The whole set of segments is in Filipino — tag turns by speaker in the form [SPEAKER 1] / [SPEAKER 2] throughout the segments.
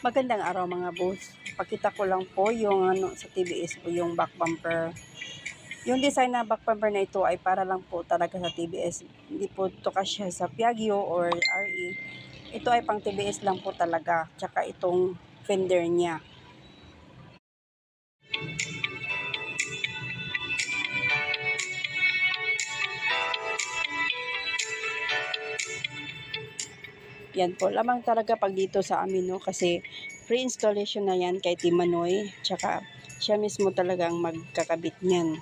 [SPEAKER 1] Magandang araw mga boss. Pakita ko lang po yung sa TVS po yung back bumper. Yung design na back bumper na ito ay para lang po talaga sa TVS. Hindi po ito kasya sa Piaggio or RE. Ito ay pang TVS lang po talaga. Tsaka itong fender niya. Yan po, lamang talaga pag dito sa amin, no? Kasi free installation na yan kay Timanoy. Tsaka siya mismo talagang magkakabit niyan.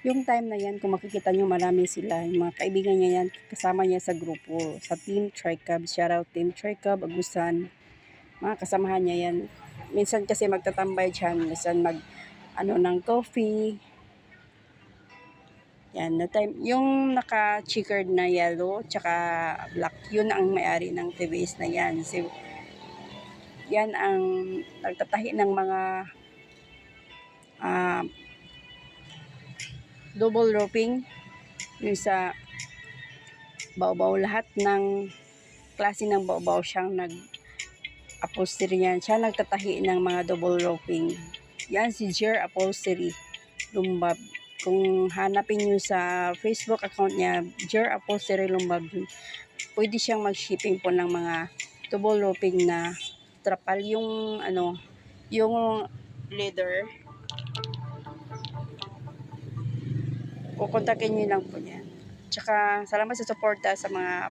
[SPEAKER 1] Yung time na yan, kung makikita nyo, marami sila. Yung mga kaibigan niya yan, kasama niya sa grupo. Sa Team Tricab, shoutout Team Tricab, Agusan. Mga kasamahan niya yan. Minsan kasi magtatambay dyan, minsan ng coffee. Yan, na time, yung naka-checkered na yellow, tsaka black, yun ang may-ari ng TVS na yan. So, yan ang nagtatahi ng mga double roping. Yung sa baw-baw, lahat ng klase ng baw-baw siyang upholstery niyan. Siya nagtatahi ng mga double roping. Yan si Jer Upholstery Lumbab. Kung hanapin nyo sa Facebook account niya, Jer Upholstery Lumbab, pwede siyang mag-shipping po ng mga double roping na trapal. Yung yung leather. Kukontakin nyo lang po niyan. Tsaka salamat sa suporta sa mga